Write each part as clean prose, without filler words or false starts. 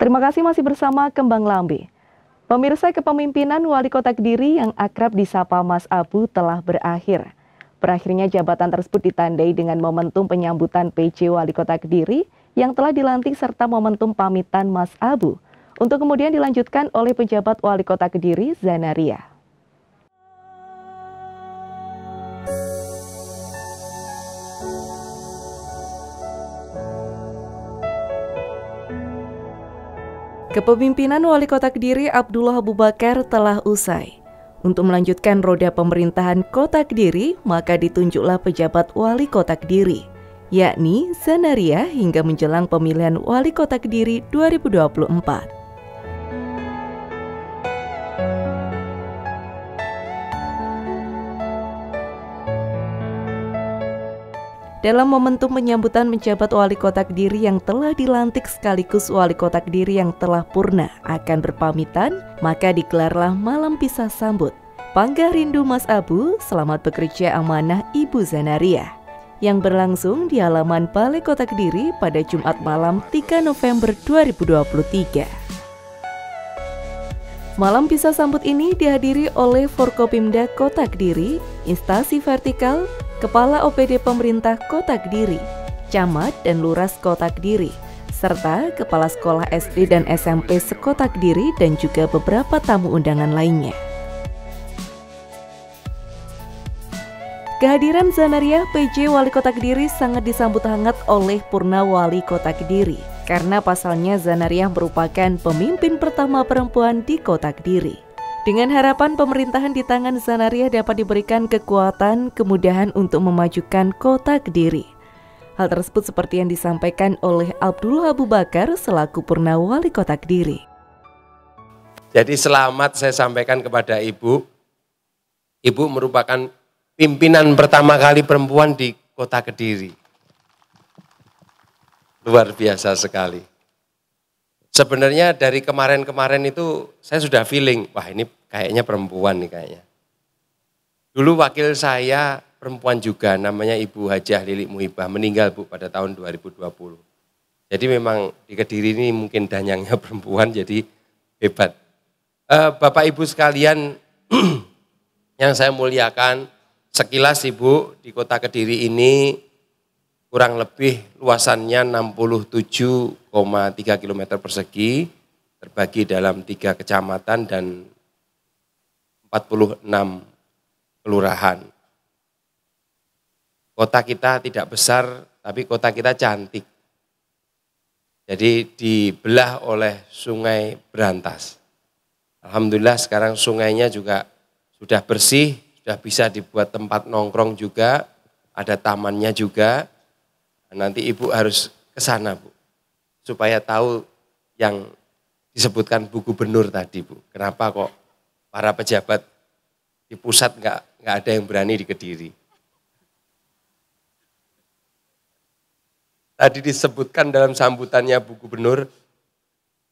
Terima kasih masih bersama Kembang Lambe. Pemirsa, kepemimpinan Wali Kota Kediri yang akrab disapa Mas Abu telah berakhir. Berakhirnya jabatan tersebut ditandai dengan momentum penyambutan PJ Wali Kota Kediri yang telah dilantik serta momentum pamitan Mas Abu, untuk kemudian dilanjutkan oleh pejabat Wali Kota Kediri, Zanaria. Kepemimpinan Wali Kota Kediri Abdullah Abu Bakar telah usai. Untuk melanjutkan roda pemerintahan Kota Kediri, maka ditunjuklah pejabat Wali Kota Kediri, yakni Zanaria hingga menjelang pemilihan Wali Kota Kediri 2024. Dalam momentum penyambutan penjabat Wali Kota Kediri yang telah dilantik sekaligus Wali Kota Kediri yang telah purna akan berpamitan, maka digelarlah malam pisah sambut. Panggah rindu Mas Abu, selamat bekerja amanah Ibu Zanaria, yang berlangsung di halaman Balai Kota Kediri pada Jumat malam 3 November 2023. Malam pisah sambut ini dihadiri oleh Forkopimda Kota Kediri, instansi vertikal, Kepala OPD Pemerintah Kota Kediri, Camat dan Luras Kota Kediri, serta Kepala Sekolah SD dan SMP sekota Kediri dan juga beberapa tamu undangan lainnya. Kehadiran Zanaria PJ Wali Kota Kediri sangat disambut hangat oleh Purna Wali Kota Kediri, karena pasalnya Zanaria merupakan pemimpin pertama perempuan di Kota Kediri. Dengan harapan pemerintahan di tangan Zanaria dapat diberikan kekuatan, kemudahan untuk memajukan Kota Kediri. Hal tersebut seperti yang disampaikan oleh Abdullah Abu Bakar selaku Purna Wali Kota Kediri. Jadi selamat saya sampaikan kepada Ibu. Ibu merupakan pimpinan pertama kali perempuan di Kota Kediri. Luar biasa sekali. Sebenarnya dari kemarin-kemarin itu saya sudah feeling, wah ini kayaknya perempuan nih kayaknya. Dulu wakil saya perempuan juga, namanya Ibu Hajah Lilik Muhibah, meninggal Bu pada tahun 2020. Jadi memang di Kediri ini mungkin danyangnya perempuan, jadi hebat. Bapak Ibu sekalian yang saya muliakan, sekilas Ibu di Kota Kediri ini kurang lebih luasannya 67,3 km persegi, terbagi dalam 3 kecamatan dan 46 kelurahan. Kota kita tidak besar, tapi kota kita cantik. Jadi dibelah oleh Sungai Berantas. Alhamdulillah sekarang sungainya juga sudah bersih, sudah bisa dibuat tempat nongkrong juga, ada tamannya juga. Nanti Ibu harus ke sana Bu, supaya tahu yang disebutkan Bu Gubernur tadi Bu. Kenapa kok para pejabat di pusat nggak ada yang berani di Kediri. Tadi disebutkan dalam sambutannya Bu Gubernur,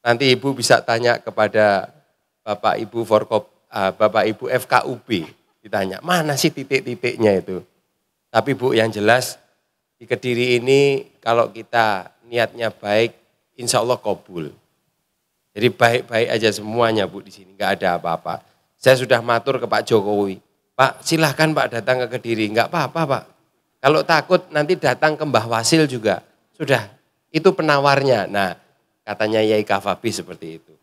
nanti Ibu bisa tanya kepada Bapak Ibu Bapak Ibu FKUB, ditanya mana sih titik-titiknya itu. Tapi Bu yang jelas di Kediri ini kalau kita niatnya baik, insya Allah kabul. Jadi baik-baik aja semuanya Bu di sini, nggak ada apa-apa. Saya sudah matur ke Pak Jokowi, Pak silahkan Pak datang ke Kediri, nggak apa-apa Pak. Kalau takut nanti datang ke Mbah Wasil juga, sudah itu penawarnya. Nah katanya Yai Kafabi seperti itu.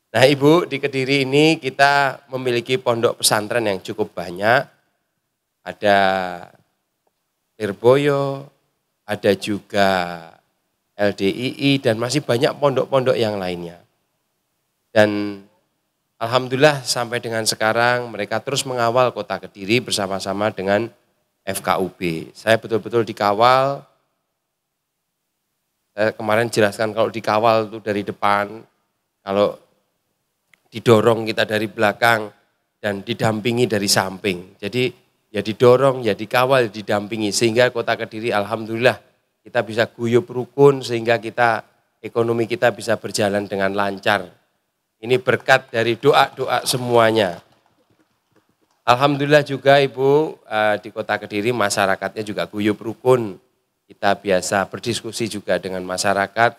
Nah Ibu di Kediri ini kita memiliki pondok pesantren yang cukup banyak, ada Lirboyo, ada juga LDII dan masih banyak pondok-pondok yang lainnya. Dan alhamdulillah sampai dengan sekarang mereka terus mengawal Kota Kediri bersama-sama dengan FKUB. Saya betul-betul dikawal. Saya kemarin jelaskan kalau dikawal itu dari depan, kalau didorong kita dari belakang dan didampingi dari samping. Jadi ya didorong, ya dikawal, didampingi sehingga Kota Kediri alhamdulillah kita bisa guyup rukun sehingga ekonomi kita bisa berjalan dengan lancar. Ini berkat dari doa-doa semuanya. Alhamdulillah juga Ibu di Kota Kediri masyarakatnya juga guyup rukun. Kita biasa berdiskusi juga dengan masyarakat.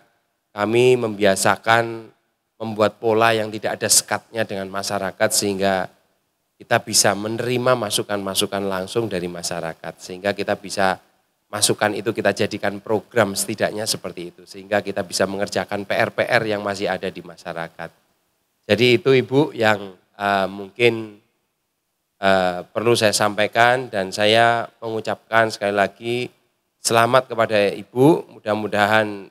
Kami membiasakan membuat pola yang tidak ada sekatnya dengan masyarakat sehingga kita bisa menerima masukan-masukan langsung dari masyarakat. Sehingga kita bisa masukan itu kita jadikan program setidaknya seperti itu. Sehingga kita bisa mengerjakan PR-PR yang masih ada di masyarakat. Jadi itu Ibu yang mungkin perlu saya sampaikan dan saya mengucapkan sekali lagi selamat kepada Ibu. Mudah-mudahan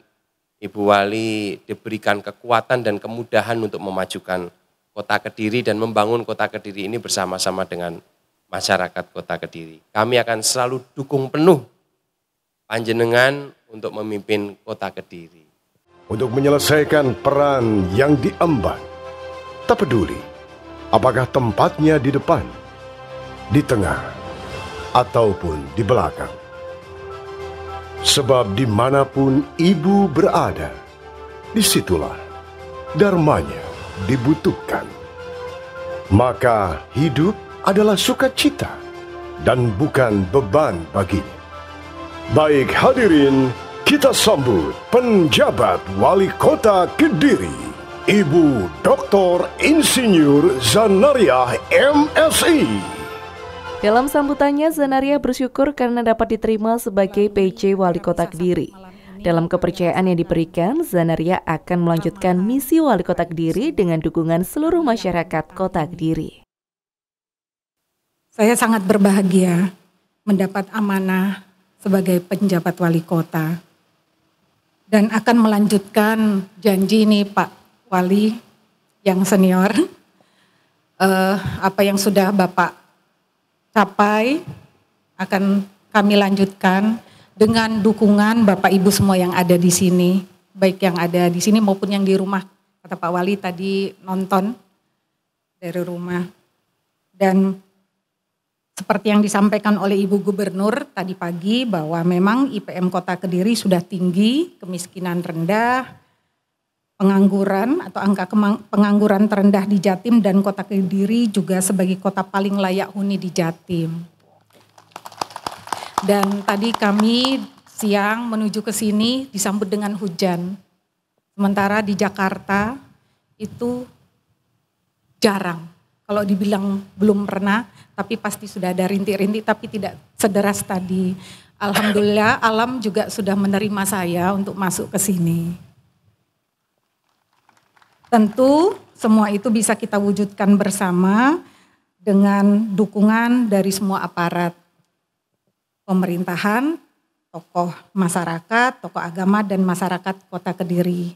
Ibu Wali diberikan kekuatan dan kemudahan untuk memajukan Kota Kediri dan membangun Kota Kediri ini bersama-sama dengan masyarakat Kota Kediri. Kami akan selalu dukung penuh panjenengan untuk memimpin Kota Kediri. Untuk menyelesaikan peran yang diemban, tak peduli apakah tempatnya di depan, di tengah, ataupun di belakang. Sebab dimanapun ibu berada, disitulah dharmanya dibutuhkan. Maka hidup adalah sukacita dan bukan beban baginya. Baik hadirin, kita sambut penjabat Wali Kota Kediri, Ibu Dr. Insinyur Zanariah MSI. Dalam sambutannya, Zanariah bersyukur karena dapat diterima sebagai PJ Wali Kota Kediri. Dalam kepercayaan yang diberikan, Zanariah akan melanjutkan misi Wali Kota Kediri dengan dukungan seluruh masyarakat Kota Kediri. Saya sangat berbahagia mendapat amanah sebagai penjabat wali kota dan akan melanjutkan janji ini Pak Wali yang senior. Apa yang sudah Bapak capai akan kami lanjutkan dengan dukungan Bapak Ibu semua yang ada di sini, baik yang ada di sini maupun yang di rumah. Kata Pak Wali tadi nonton dari rumah. Dan seperti yang disampaikan oleh Ibu Gubernur tadi pagi bahwa memang IPM Kota Kediri sudah tinggi, kemiskinan rendah, pengangguran atau angka pengangguran terendah di Jatim dan Kota Kediri juga sebagai kota paling layak huni di Jatim. Dan tadi kami siang menuju ke sini disambut dengan hujan. Sementara di Jakarta itu jarang. Kalau dibilang belum pernah, tapi pasti sudah ada rintik-rintik, tapi tidak sederas tadi. Alhamdulillah alam juga sudah menerima saya untuk masuk ke sini. Tentu semua itu bisa kita wujudkan bersama dengan dukungan dari semua aparat pemerintahan, tokoh masyarakat, tokoh agama dan masyarakat Kota Kediri.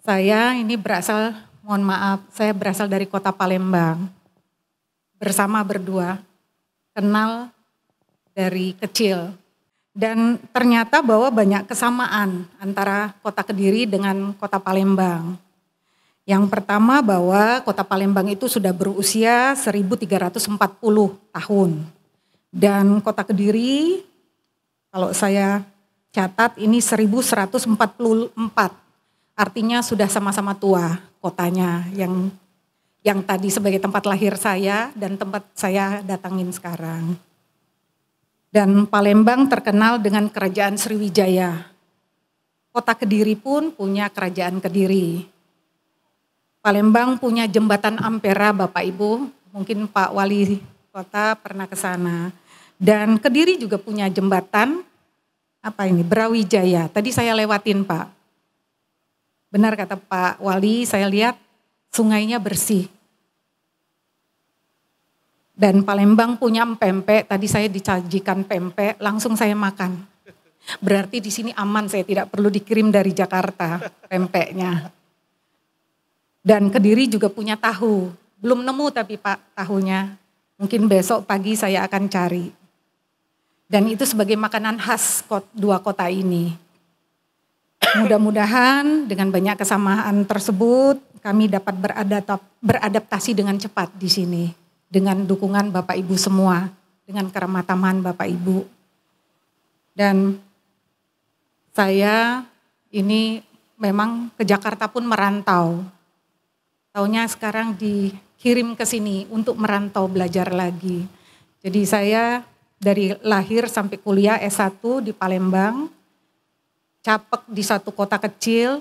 Saya ini berasal, mohon maaf, saya berasal dari Kota Palembang. Bersama berdua, kenal dari kecil. Dan ternyata bahwa banyak kesamaan antara Kota Kediri dengan Kota Palembang. Yang pertama bahwa Kota Palembang itu sudah berusia 1340 tahun. Dan Kota Kediri, kalau saya catat ini 1144. Artinya sudah sama-sama tua kotanya yang tadi sebagai tempat lahir saya dan tempat saya datangin sekarang. Dan Palembang terkenal dengan Kerajaan Sriwijaya. Kota Kediri pun punya Kerajaan Kediri. Palembang punya Jembatan Ampera Bapak Ibu, mungkin Pak Wali Kota pernah ke sana. Dan Kediri juga punya jembatan, Brawijaya. Tadi saya lewatin Pak. Benar kata Pak Wali, saya lihat sungainya bersih. Dan Palembang punya pempek, tadi saya disajikan pempek, langsung saya makan. Berarti di sini aman, saya tidak perlu dikirim dari Jakarta pempeknya. Dan Kediri juga punya tahu, belum nemu tapi Pak tahunya. Mungkin besok pagi saya akan cari. Dan itu sebagai makanan khas dua kota ini. Mudah-mudahan dengan banyak kesamaan tersebut kami dapat beradaptasi dengan cepat di sini. Dengan dukungan Bapak Ibu semua, dengan keramah-tamahan Bapak Ibu. Dan saya ini memang ke Jakarta pun merantau. Taunya sekarang dikirim ke sini untuk merantau belajar lagi. Jadi saya dari lahir sampai kuliah S1 di Palembang, capek di satu kota kecil,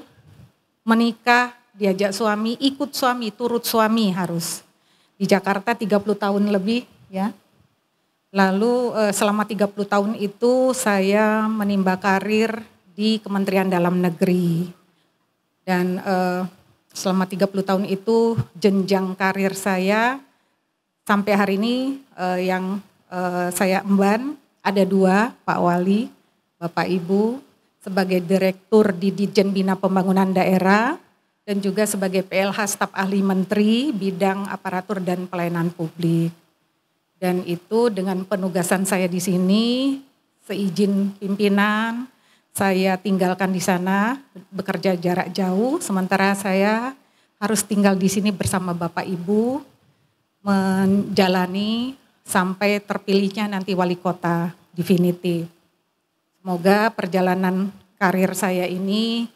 menikah diajak suami, ikut suami, turut suami harus. Di Jakarta 30 tahun lebih ya. Lalu selama 30 tahun itu saya menimba karir di Kementerian Dalam Negeri. Dan selama 30 tahun itu jenjang karir saya sampai hari ini yang saya emban ada 2, Pak Wali, Bapak Ibu, sebagai Direktur di Ditjen Bina Pembangunan Daerah dan juga sebagai PLH Staf Ahli Menteri Bidang Aparatur dan Pelayanan Publik. Dan itu dengan penugasan saya di sini, seizin pimpinan, saya tinggalkan di sana, bekerja jarak jauh, sementara saya harus tinggal di sini bersama Bapak Ibu, menjalani sampai terpilihnya nanti wali kota definitif. Semoga perjalanan karir saya ini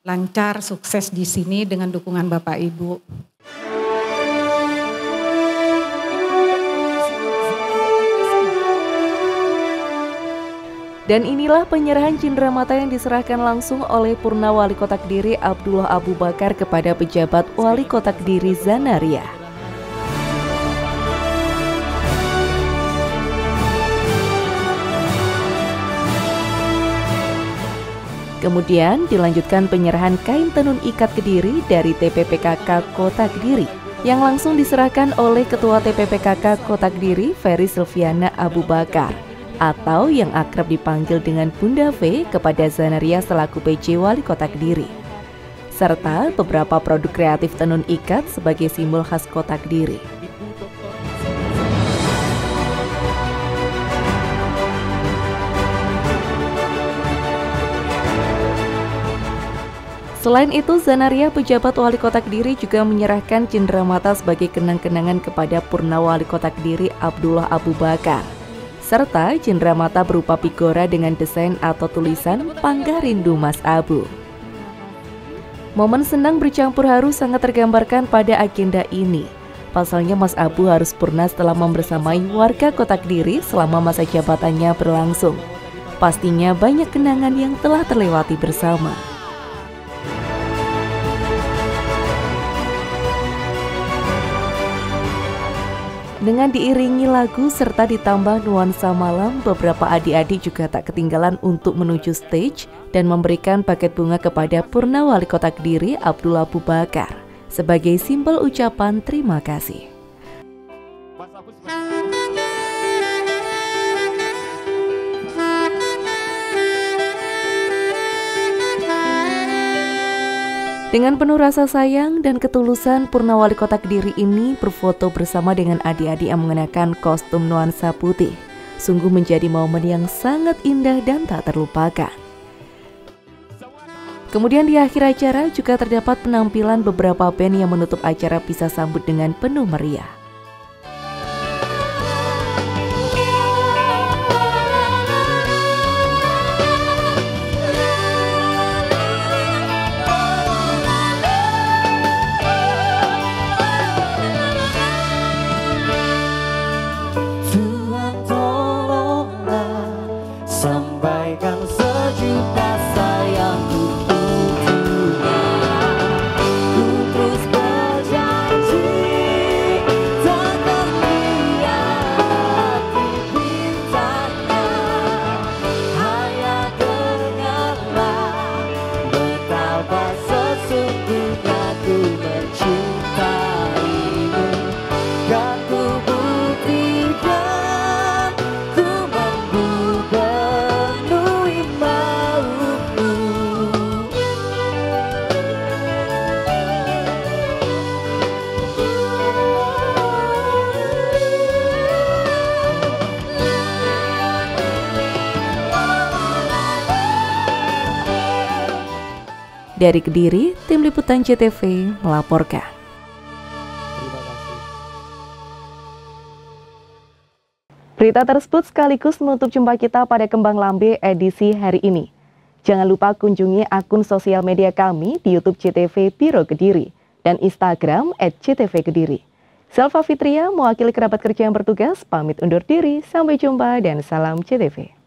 lancar, sukses di sini dengan dukungan Bapak Ibu. Dan inilah penyerahan cenderamata yang diserahkan langsung oleh Purna Wali Kota Kediri Abdullah Abu Bakar kepada pejabat Wali Kota Kediri Zanaria. Kemudian dilanjutkan penyerahan kain tenun ikat Kediri dari TPPKK Kota Kediri yang langsung diserahkan oleh Ketua TPPKK Kota Kediri Ferry Silviana Abu Bakar atau yang akrab dipanggil dengan Bunda V kepada Zanaria selaku PJ Wali Kota Kediri, serta beberapa produk kreatif tenun ikat sebagai simbol khas Kota Kediri. Selain itu, Zanaria pejabat Wali Kota Kediri juga menyerahkan cenderamata sebagai kenang-kenangan kepada Purna Wali Kota Kediri Abdullah Abu Bakar, serta cenderamata berupa pigora dengan desain atau tulisan Panggah Rindu Mas Abu. Momen senang bercampur haru sangat tergambarkan pada agenda ini. Pasalnya Mas Abu harus purna setelah membersamai warga Kota Kediri selama masa jabatannya berlangsung. Pastinya banyak kenangan yang telah terlewati bersama. Dengan diiringi lagu serta ditambah nuansa malam, beberapa adik-adik juga tak ketinggalan untuk menuju stage dan memberikan paket bunga kepada Purna Wali Kota Kediri Abdullah Abu Bakar sebagai simbol ucapan terima kasih. Dengan penuh rasa sayang dan ketulusan, Purna Wali Kota Kediri ini berfoto bersama dengan adik-adik yang mengenakan kostum nuansa putih. Sungguh menjadi momen yang sangat indah dan tak terlupakan. Kemudian di akhir acara juga terdapat penampilan beberapa band yang menutup acara Bisa Sambut dengan penuh meriah. Sampaikan sejuta sayangku untuknya. Ku terus berjanji tak terlihat di bintangnya. Hanya dengarlah betapa sesungguhnya ku mencintaimu. Kan ku buktikan ku mampu Dari Kediri, Tim Liputan CTV melaporkan. Berita tersebut sekaligus menutup jumpa kita pada Kembang Lambe edisi hari ini. Jangan lupa kunjungi akun sosial media kami di YouTube CTV Biro Kediri dan Instagram @CTV-Kediri. Selva Fitria, mewakili kerabat kerja yang bertugas, pamit undur diri. Sampai jumpa dan salam CTV.